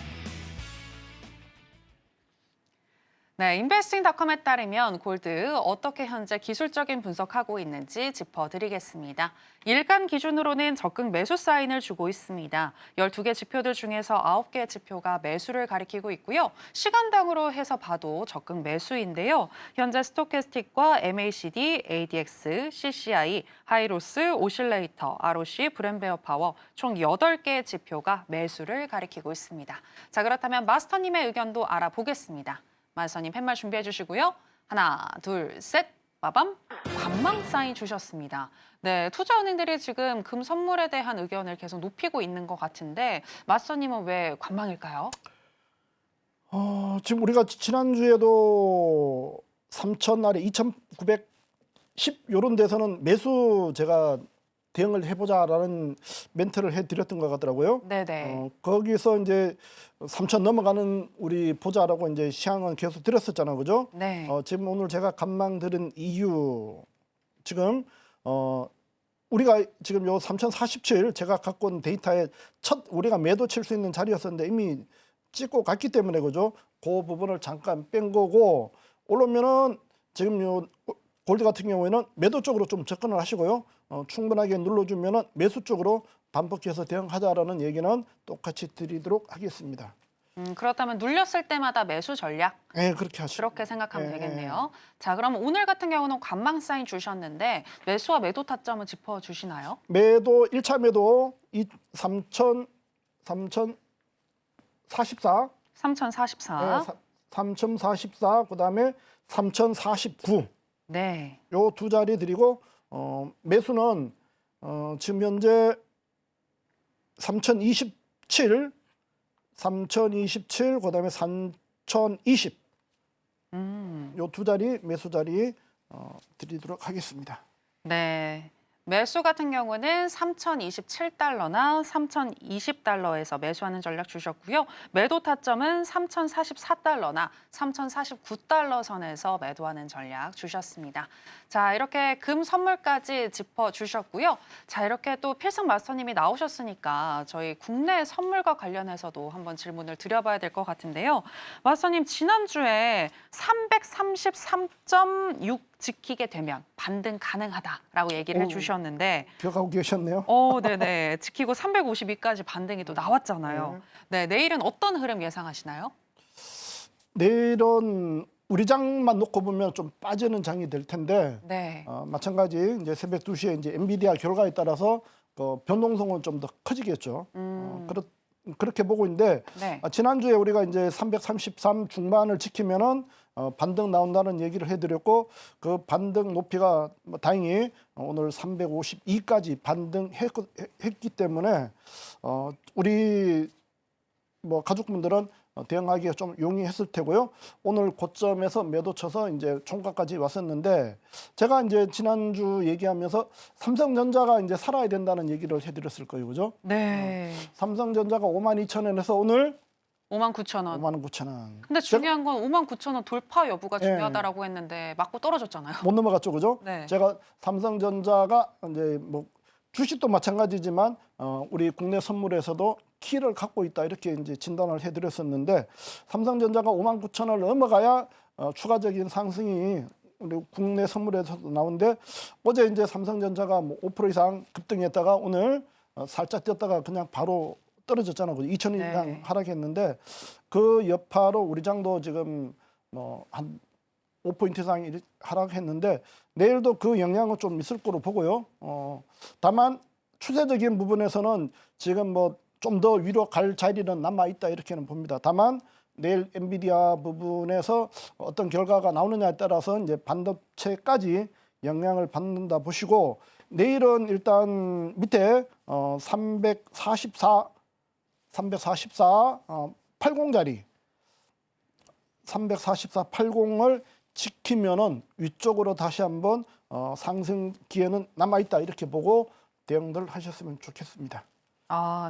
네, 인베스팅닷컴에 따르면 골드 어떻게 현재 기술적인 분석하고 있는지 짚어드리겠습니다. 일간 기준으로는 적극 매수 사인을 주고 있습니다. 12개 지표들 중에서 9개의 지표가 매수를 가리키고 있고요. 시간당으로 해서 봐도 적극 매수인데요. 현재 스토캐스틱과 MACD, ADX, CCI, 하이로스, 오실레이터, ROC, 브랜베어 파워 총 8개의 지표가 매수를 가리키고 있습니다. 자, 그렇다면 마스터님의 의견도 알아보겠습니다. 마스터님 팻말 준비해 주시고요. 하나, 둘, 셋, 빠밤! 관망 사인 주셨습니다. 네, 투자은행들이 지금 금 선물에 대한 의견을 계속 높이고 있는 것 같은데 마스터님은 왜 관망일까요? 지금 우리가 지난주에도 3,000날에 2,910 이런 데서는 매수 제가 대응을 해보자라는 멘트를 해드렸던 것 같더라고요. 네네. 거기서 이제 3,000 넘어가는 우리 보자라고 이제 시향은 계속 드렸었잖아요, 그죠? 네. 지금 오늘 제가 간망 드린 이유 지금 우리가 지금 요 3,047 제가 갖고 온 데이터에 첫 우리가 매도 칠 수 있는 자리였었는데 이미 찍고 갔기 때문에 그죠? 그 부분을 잠깐 뺀 거고 오르면은 지금 요 골드 같은 경우에는 매도 쪽으로 좀 접근을 하시고요. 충분하게 눌러주면은 매수 쪽으로 반복해서 대응하자라는 얘기는 똑같이 드리도록 하겠습니다. 그렇다면 눌렸을 때마다 매수 전략 네, 그렇게 하시죠. 그렇게 생각하면 예, 되겠네요. 자, 그럼 오늘 같은 경우는 관망 사인 주셨는데 매수와 매도 타점을 짚어 주시나요? 매도 1차 매도 3,044 3044. 3,044 그다음에 3,049 네. 요 두 자리 드리고 매수는 지금 현재 3,027 그다음에 3,020 요 두 자리 매수 자리 드리도록 하겠습니다. 네. 매수 같은 경우는 3,027달러나 3,020달러에서 매수하는 전략 주셨고요. 매도 타점은 3,044달러나 3,049달러 선에서 매도하는 전략 주셨습니다. 자, 이렇게 금 선물까지 짚어주셨고요. 자, 이렇게 또 필승 마스터님이 나오셨으니까 저희 국내 선물과 관련해서도 한번 질문을 드려봐야 될 것 같은데요. 마스터님, 지난주에 333.6 지키게 되면 반등 가능하다라고 얘기를 해주셨는데 기억하고 계셨네요. 네네. 지키고 352까지 반등이 또 나왔잖아요. 네, 내일은 어떤 흐름 예상하시나요? 내일은 우리 장만 놓고 보면 좀 빠지는 장이 될 텐데 네. 마찬가지 이제 새벽 2시에 이제 엔비디아 결과에 따라서 변동성은 좀 더 커지겠죠. 그렇게 보고 있는데 네. 지난주에 우리가 이제 333 중반을 지키면은 반등 나온다는 얘기를 해드렸고 그 반등 높이가 다행히 오늘 352까지 반등했기 때문에 우리 가족분들은 대응하기가 좀 용이했을 테고요. 오늘 고점에서 매도 쳐서 이제 총가까지 왔었는데 제가 이제 지난주 얘기하면서 삼성전자가 이제 살아야 된다는 얘기를 해드렸을 거예요, 그죠? 네. 삼성전자가 52,000원에서 오늘 59,000원. 59,000원. 근데 중요한 건 59,000원 돌파 여부가 중요하다라고 했는데 맞고 떨어졌잖아요. 못 넘어갔죠, 그죠? 네. 제가 삼성전자가 이제 주식도 마찬가지지만 우리 국내 선물에서도 키를 갖고 있다 이렇게 이제 진단을 해드렸었는데 삼성전자가 59,000원을 넘어가야 추가적인 상승이 우리 국내 선물에서도 나오는데 어제 이제 삼성전자가 5% 이상 급등했다가 오늘 살짝 뛰었다가 그냥 바로 떨어졌잖아요. 2,000원 이상 네. 하락했는데 그 여파로 우리 장도 지금 한 5포인트 이상 하락했는데 내일도 그 영향은 좀 있을 거로 보고요. 다만 추세적인 부분에서는 지금 좀 더 위로 갈 자리는 남아 있다 이렇게는 봅니다. 다만 내일 엔비디아 부분에서 어떤 결과가 나오느냐에 따라서 이제 반도체까지 영향을 받는다 보시고 내일은 일단 밑에 344 80 자리 344 80을 지키면은 위쪽으로 다시 한번 상승 기회는 남아 있다 이렇게 보고 대응들 하셨으면 좋겠습니다.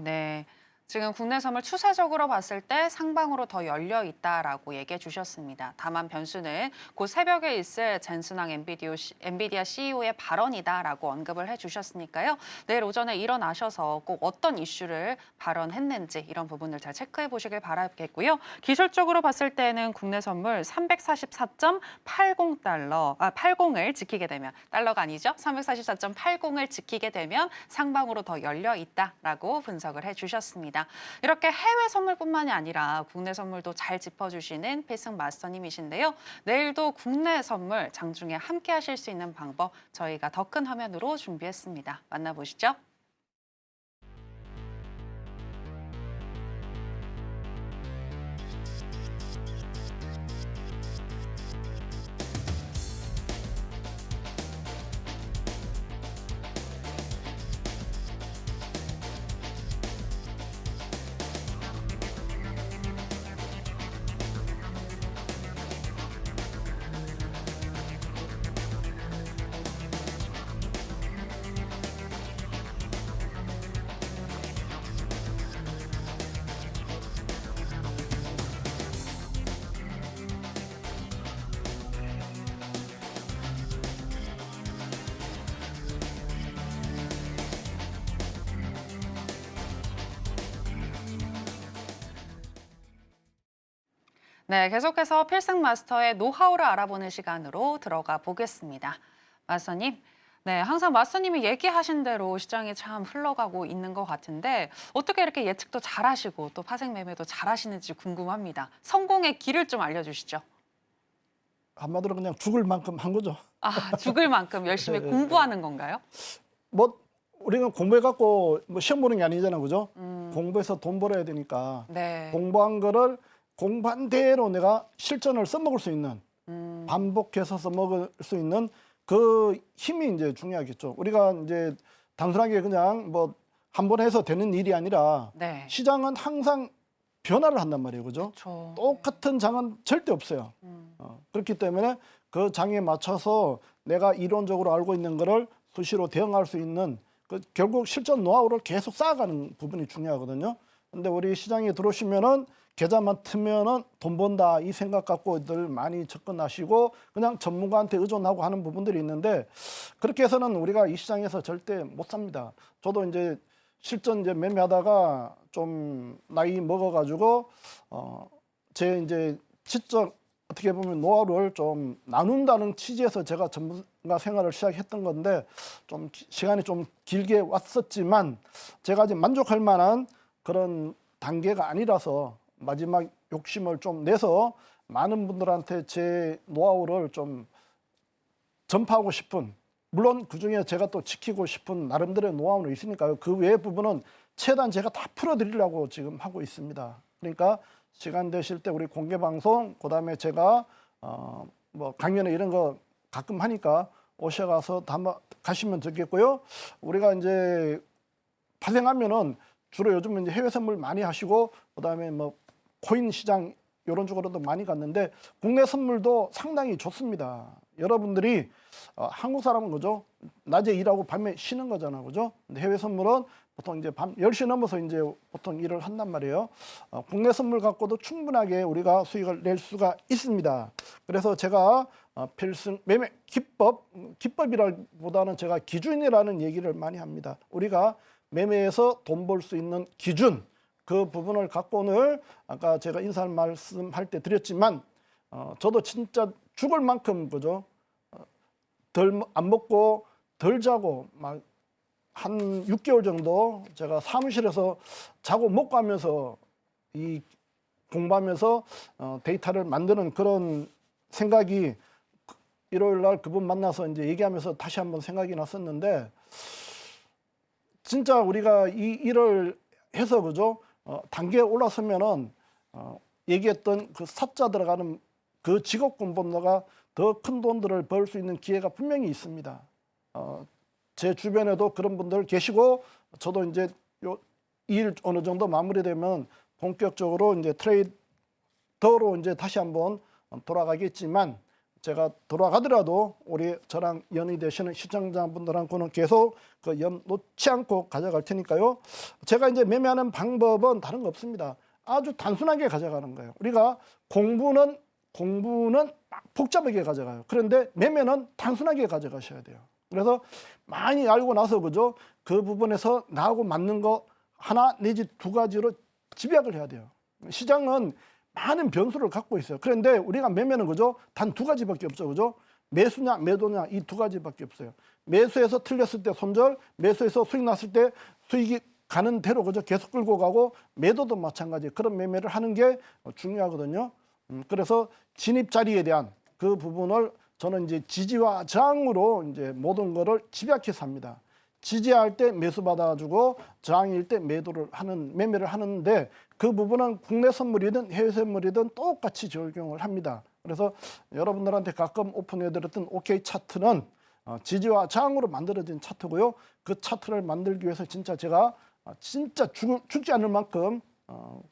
네. 지금 국내 선물 추세적으로 봤을 때 상방으로 더 열려 있다라고 얘기해 주셨습니다. 다만 변수는 곧 새벽에 있을 젠슨왕 엔비디아 CEO의 발언이다라고 언급을 해 주셨으니까요. 내일 오전에 일어나셔서 꼭 어떤 이슈를 발언했는지 이런 부분을 잘 체크해 보시길 바라겠고요. 기술적으로 봤을 때는 국내 선물 344.80달러, 80을 지키게 되면 달러가 아니죠. 344.80을 지키게 되면 상방으로 더 열려 있다라고 분석을 해 주셨습니다. 이렇게 해외 선물뿐만이 아니라 국내 선물도 잘 짚어주시는 필승 마스터님이신데요. 내일도 국내 선물 장중에 함께 하실 수 있는 방법 저희가 더 큰 화면으로 준비했습니다. 만나보시죠. 네, 계속해서 필승 마스터의 노하우를 알아보는 시간으로 들어가 보겠습니다. 마스터님, 네, 항상 마스터님이 얘기하신 대로 시장이 참 흘러가고 있는 것 같은데 어떻게 이렇게 예측도 잘하시고 또 파생 매매도 잘하시는지 궁금합니다. 성공의 길을 좀 알려주시죠. 한마디로 그냥 죽을 만큼 한 거죠. 아, 죽을 만큼 열심히 공부하는 건가요? 뭐 우리는 공부해갖고 뭐 시험 보는 게 아니잖아요, 그죠? 공부해서 돈 벌어야 되니까 네. 공부한 거를 공부한 대로 내가 실전을 써먹을 수 있는 반복해서 써먹을 수 있는 그 힘이 이제 중요하겠죠. 우리가 이제 단순하게 그냥 뭐 한 번 해서 되는 일이 아니라 네. 시장은 항상 변화를 한단 말이에요, 그죠? 그렇죠. 똑같은 장은 절대 없어요. 그렇기 때문에 그 장에 맞춰서 내가 이론적으로 알고 있는 거를 수시로 대응할 수 있는 그 결국 실전 노하우를 계속 쌓아가는 부분이 중요하거든요. 근데 우리 시장에 들어오시면은 계좌만 트면은 돈 번다 이 생각 갖고들 많이 접근하시고 그냥 전문가한테 의존하고 하는 부분들이 있는데 그렇게 해서는 우리가 이 시장에서 절대 못 삽니다. 저도 이제 실전 이제 매매하다가 좀 나이 먹어가지고 제 이제 지적 어떻게 보면 노하우를 좀 나눈다는 취지에서 제가 전문가 생활을 시작했던 건데 좀 시간이 좀 길게 왔었지만 제가 아직 만족할 만한 그런 단계가 아니라서 마지막 욕심을 좀 내서 많은 분들한테 제 노하우를 좀 전파하고 싶은 물론 그중에 제가 또 지키고 싶은 나름대로의 노하우는 있으니까요. 그 외의 부분은 최대한 제가 다 풀어드리려고 지금 하고 있습니다. 그러니까 시간 되실 때 우리 공개 방송 그다음에 제가 뭐 강연회 이런 거 가끔 하니까 오셔가서 한번 가시면 되겠고요. 우리가 이제 발행하면은 주로 요즘 이제 해외 선물 많이 하시고 그다음에 뭐 코인 시장 이런 쪽으로도 많이 갔는데 국내 선물도 상당히 좋습니다. 여러분들이 한국 사람은 그죠? 낮에 일하고 밤에 쉬는 거잖아, 그죠? 근데 해외 선물은 보통 이제 밤 10시 넘어서 이제 보통 일을 한단 말이에요. 국내 선물 갖고도 충분하게 우리가 수익을 낼 수가 있습니다. 그래서 제가 필승 매매 기법이라기보다는 제가 기준이라는 얘기를 많이 합니다. 우리가 매매에서 돈 벌 수 있는 기준 그 부분을 갖고 오늘 아까 제가 인사 말씀할 때 드렸지만 저도 진짜 죽을 만큼 그죠? 덜 안 먹고 덜 자고 막 한 6개월 정도 제가 사무실에서 자고 먹고 하면서 이 공부하면서 데이터를 만드는 그런 생각이 일요일 날 그분 만나서 이제 얘기하면서 다시 한번 생각이 났었는데 진짜 우리가 이 일을 해서 그죠? 단계에 올라서면은 얘기했던 그 사자 들어가는 그 직업군보다가 더 큰 돈들을 벌 수 있는 기회가 분명히 있습니다. 제 주변에도 그런 분들 계시고 저도 이제 일 어느 정도 마무리되면 본격적으로 이제 트레이더로 이제 다시 한번 돌아가겠지만 제가 돌아가더라도 우리 저랑 연이 되시는 시청자분들한테는 계속 그 연 놓지 않고 가져갈 테니까요. 제가 이제 매매하는 방법은 다른 거 없습니다. 아주 단순하게 가져가는 거예요. 우리가 공부는 막 복잡하게 가져가요. 그런데 매매는 단순하게 가져가셔야 돼요. 그래서 많이 알고 나서 그죠? 그 부분에서 나하고 맞는 거 하나 내지 두 가지로 집약을 해야 돼요. 시장은 많은 변수를 갖고 있어요. 그런데 우리가 매매는 그죠? 단 두 가지밖에 없죠. 그죠? 매수냐 매도냐 이 두 가지밖에 없어요. 매수해서 틀렸을 때 손절, 매수해서 수익 났을 때 수익이 가는 대로 그죠? 계속 끌고 가고 매도도 마찬가지 그런 매매를 하는 게 중요하거든요. 그래서 진입 자리에 대한 그 부분을 저는 이제 지지와 저항으로 이제 모든 거를 집약해서 합니다. 지지할 때 매수 받아주고 저항일 때 매매를 하는데 그 부분은 국내 선물이든 해외 선물이든 똑같이 적용을 합니다. 그래서 여러분들한테 가끔 오픈해드렸던 OK 차트는 지지와 저항으로 만들어진 차트고요. 그 차트를 만들기 위해서 진짜 제가 진짜 죽지 않을 만큼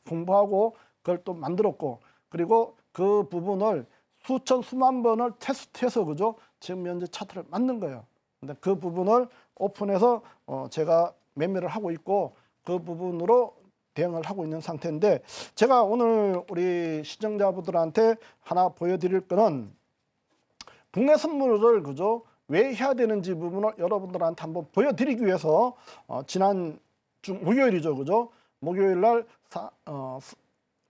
공부하고 그걸 또 만들었고 그리고 그 부분을 수천 수만 번을 테스트해서 그죠? 지금 현재 차트를 만든 거예요. 근데 그 부분을 오픈해서 제가 매매를 하고 있고 그 부분으로 대응을 하고 있는 상태인데 제가 오늘 우리 시청자분들한테 하나 보여드릴 거는 국내 선물을 그죠? 왜 해야 되는지 부분을 여러분들한테 한번 보여드리기 위해서 지난 주 목요일이죠, 그죠? 목요일 날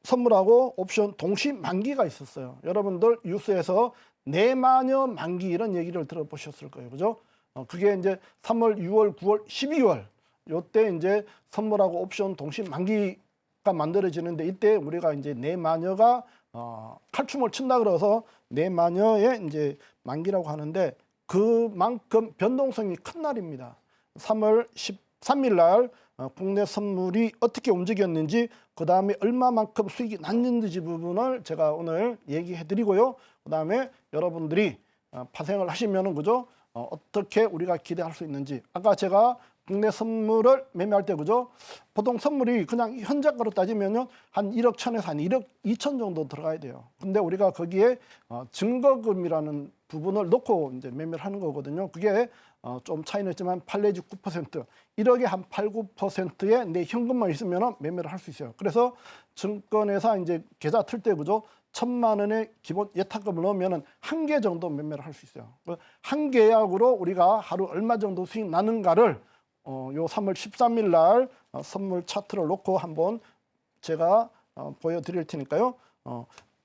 선물하고 옵션 동시 만기가 있었어요. 여러분들 뉴스에서 내마녀 만기 이런 얘기를 들어보셨을 거예요. 그죠? 그게 이제 3월, 6월, 9월, 12월 요때 이제 선물하고 옵션 동시 만기가 만들어지는데 이때 우리가 이제 내마녀가 칼춤을 춘다 그래서 내마녀의 이제 만기라고 하는데 그만큼 변동성이 큰 날입니다. 3월 13일 날 국내 선물이 어떻게 움직였는지 그 다음에 얼마만큼 수익이 났는지 부분을 제가 오늘 얘기해 드리고요. 그 다음에 여러분들이 파생을 하시면은 그죠? 어떻게 우리가 기대할 수 있는지. 아까 제가 국내 선물을 매매할 때 그죠? 보통 선물이 그냥 현재가로 따지면요 한 1억 1천에서 한 1억 2천 정도 들어가야 돼요. 근데 우리가 거기에 증거금이라는 부분을 놓고 이제 매매를 하는 거거든요. 그게 좀 차이는 있지만 8 내지 9%, 1억에 한 8, 9%의 내 현금만 있으면 매매를 할 수 있어요. 그래서 증권회사 이제 계좌 틀 때 그죠? 1,000만 원의 기본 예탁금을 넣으면 한 개 정도 매매를 할 수 있어요. 한 계약으로 우리가 하루 얼마 정도 수익 나는가를 요 3월 13일 날 선물 차트를 놓고 한번 제가 보여드릴 테니까요.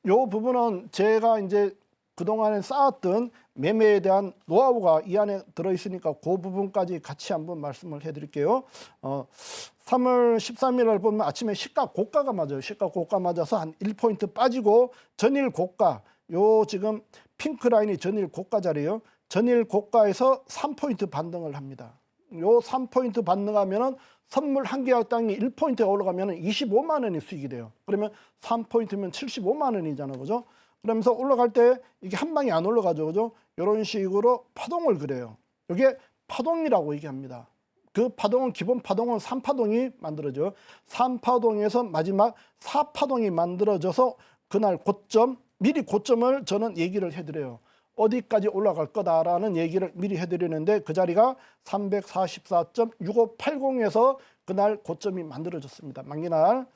요 부분은 제가 이제 그동안에 쌓았던 매매에 대한 노하우가 이 안에 들어있으니까 그 부분까지 같이 한번 말씀을 해드릴게요. 3월 13일 날 보면 아침에 시가 고가가 맞아요. 시가 고가 맞아서 한 1포인트 빠지고 전일 고가, 요 지금 핑크 라인이 전일 고가 자리예요. 전일 고가에서 3포인트 반등을 합니다. 요 3포인트 반등하면은 선물 한 계약당이 1포인트가 올라가면 25만 원이 수익이 돼요. 그러면 3포인트면 75만 원이잖아요. 그죠? 그러면서 올라갈 때 이게 한 방에 안 올라가죠. 그죠? 이런 식으로 파동을 그려요. 이게 파동이라고 얘기합니다. 그 파동은 기본 파동은 3파동이 만들어져요. 3파동에서 마지막 4파동이 만들어져서 그날 고점, 미리 고점을 저는 얘기를 해드려요. 어디까지 올라갈 거다라는 얘기를 미리 해드리는데 그 자리가 344.6580에서 그날 고점이 만들어졌습니다. 만기날.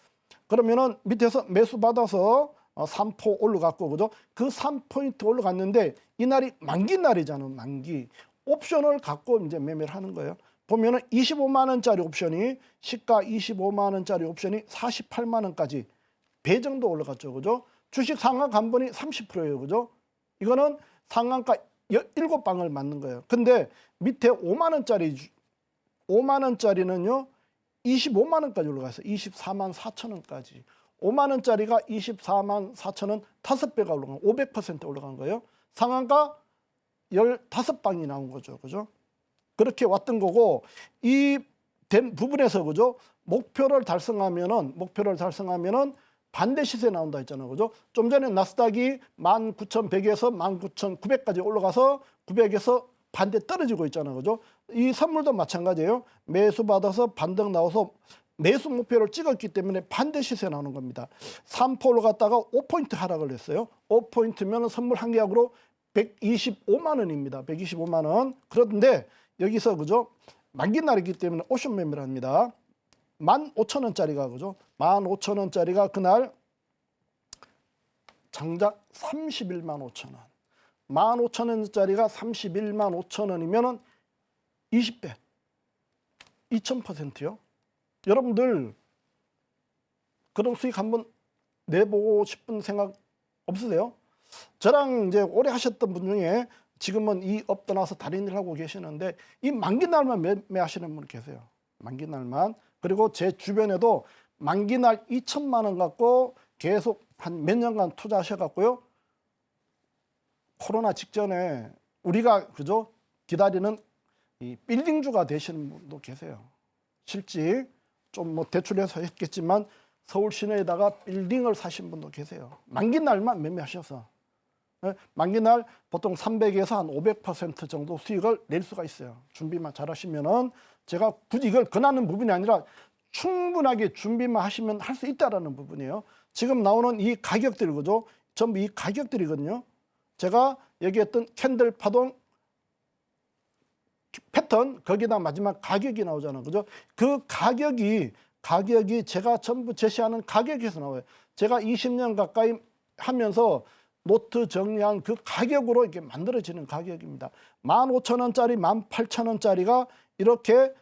그러면은 밑에서 매수 받아서 3포 올라갔고 그죠? 그 3포인트 올라갔는데 이날이 만기날이잖아요. 만기. 옵션을 갖고 이제 매매를 하는 거예요. 보면은 25만 원짜리 옵션이 시가 25만 원짜리 옵션이 48만 원까지 배 정도 올라갔죠. 그죠? 주식 상한 간번이 30%예요. 그죠? 이거는 상한가 7방을 맞는 거예요. 근데 밑에 5만 원짜리는요. 25만 원까지 올라갔어요. 24만 4천 원까지. 5만 원짜리가 24만 4천 원 5배가 올라간 500% 올라간 거예요. 상한가 15방이 나온 거죠. 그죠? 그렇게 왔던 거고 이 된 부분에서 그죠? 목표를 달성하면은 반대 시세 나온다 했잖아요. 그죠? 좀 전에 나스닥이 19,100에서 19,900까지 올라가서 900에서 반대 떨어지고 있잖아요. 그죠? 이 선물도 마찬가지예요. 매수 받아서 반등 나와서 매수 목표를 찍었기 때문에 반대 시세 나오는 겁니다. 3포를 갔다가 5포인트 하락을 했어요. 5포인트면 선물 한 계약으로 125만 원입니다. 125만 원. 그런데 여기서 그죠? 만기 날이기 때문에 옵션 매매를 합니다. 15,000원짜리가 그죠? 15,000원짜리가 그날 장작 31만 5천 원. 15,000원짜리가 31만 5천 원이면은 20배. 2000%요. 여러분들 그런 수익 한번 내보고 싶은 생각 없으세요? 저랑 이제 오래 하셨던 분 중에 지금은 이 업 떠나서 다른 일 하고 계시는데 이 만기날만 매매하시는 분 계세요. 만기날만. 그리고 제 주변에도 만기날 2천만 원 갖고 계속 한 몇 년간 투자하셔갖고요. 코로나 직전에 우리가 그죠? 기다리는 이 빌딩주가 되시는 분도 계세요. 실제 좀 뭐 대출해서 했겠지만 서울 시내에다가 빌딩을 사신 분도 계세요. 만기날만 매매하셔서. 만기날 보통 300에서 한 500% 정도 수익을 낼 수가 있어요. 준비만 잘 하시면은 제가 굳이 이걸 권하는 부분이 아니라 충분하게 준비만 하시면 할 수 있다라는 부분이에요. 지금 나오는 이 가격들 그죠? 전부 이 가격들이거든요. 제가 얘기했던 캔들 파동 패턴 거기다 마지막 가격이 나오잖아요. 그죠? 그 가격이 제가 전부 제시하는 가격에서 나와요. 제가 20년 가까이 하면서 노트 정리한 그 가격으로 이렇게 만들어지는 가격입니다. 15,000원짜리, 18,000원짜리가 이렇게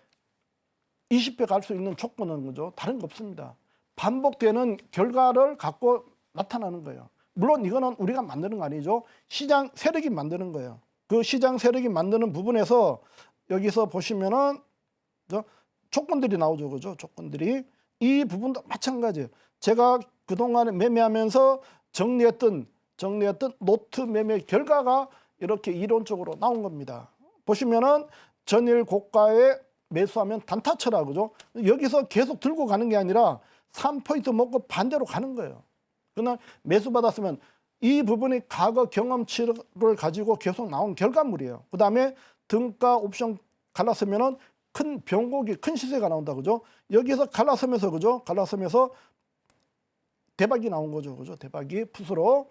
20배 갈 수 있는 조건은 거죠. 다른 거 없습니다. 반복되는 결과를 갖고 나타나는 거예요. 물론 이거는 우리가 만드는 거 아니죠. 시장 세력이 만드는 거예요. 그 시장 세력이 만드는 부분에서 여기서 보시면은 조건들이 나오죠. 그죠? 조건들이. 이 부분도 마찬가지예요. 제가 그동안에 매매하면서 정리했던 노트 매매 결과가 이렇게 이론적으로 나온 겁니다. 보시면은 전일 고가에 매수하면 단타 쳐라. 그죠? 여기서 계속 들고 가는 게 아니라 3포인트 먹고 반대로 가는 거예요. 그러나 매수 받았으면 이 부분이 과거 경험치를 가지고 계속 나온 결과물이에요. 그 다음에 등가 옵션 갈랐으면은 큰 변곡이 큰 시세가 나온다. 그죠? 여기서 갈라서면서 그죠? 갈라서면서 대박이 나온 거죠. 그죠? 대박이 풋으로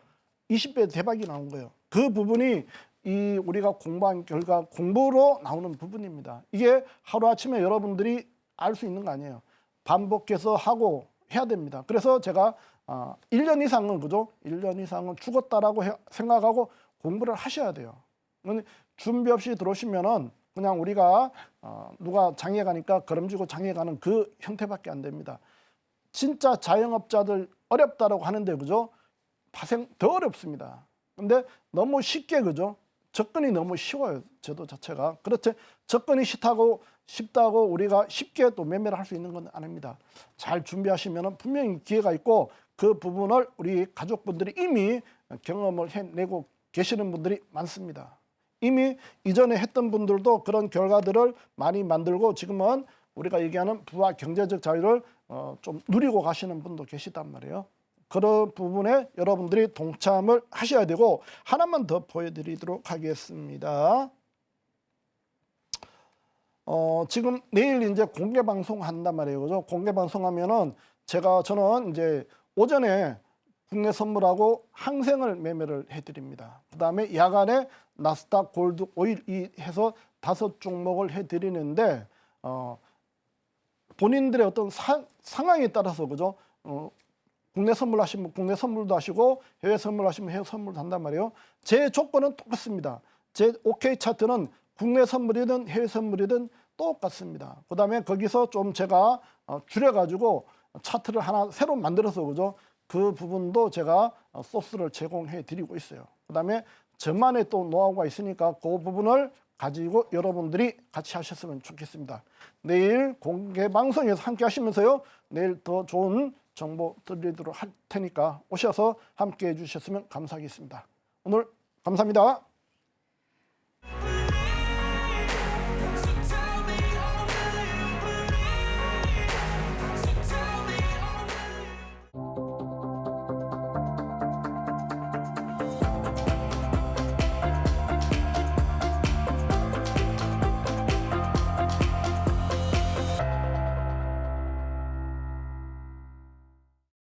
20배 대박이 나온 거예요. 그 부분이 이 우리가 공부한 결과 공부로 나오는 부분입니다. 이게 하루아침에 여러분들이 알 수 있는 거 아니에요. 반복해서 하고 해야 됩니다. 그래서 제가 1년 이상은 그죠? 1년 이상은 죽었다라고 생각하고 공부를 하셔야 돼요. 준비 없이 들어오시면은 그냥 우리가 누가 장에 가니까 걸음지고 장에 가는 그 형태밖에 안 됩니다. 진짜 자영업자들 어렵다라고 하는데 그죠? 파생 더 어렵습니다. 근데 너무 쉽게 그죠? 접근이 너무 쉬워요. 제도 자체가. 그렇지 접근이 쉽다고 우리가 쉽게 또 매매를 할 수 있는 건 아닙니다. 잘 준비하시면 분명히 기회가 있고 그 부분을 우리 가족분들이 이미 경험을 해내고 계시는 분들이 많습니다. 이미 이전에 했던 분들도 그런 결과들을 많이 만들고 지금은 우리가 얘기하는 부와 경제적 자유를 좀 누리고 가시는 분도 계시단 말이에요. 그런 부분에 여러분들이 동참을 하셔야 되고 하나만 더 보여드리도록 하겠습니다. 지금 내일 이제 공개 방송 한단 말이에요. 그죠? 공개 방송하면은 저는 이제 오전에 국내 선물하고 항생을 매매를 해드립니다. 그 다음에 야간에 나스닥 골드 오일 해서 5종목을 해드리는데 본인들의 어떤 상황에 따라서 그죠? 국내 선물 하시면 국내 선물도 하시고 해외 선물 하시면 해외 선물도 한단 말이에요. 제 조건은 똑같습니다. 제 OK 차트는 국내 선물이든 해외 선물이든 똑같습니다. 그 다음에 거기서 좀 제가 줄여가지고 차트를 하나 새로 만들어서 그죠? 그 부분도 제가 소스를 제공해 드리고 있어요. 그 다음에 저만의 또 노하우가 있으니까 그 부분을 가지고 여러분들이 같이 하셨으면 좋겠습니다. 내일 공개 방송에서 함께 하시면서요. 내일 더 좋은 정보 드리도록 할 테니까 오셔서 함께 해주셨으면 감사하겠습니다. 오늘 감사합니다.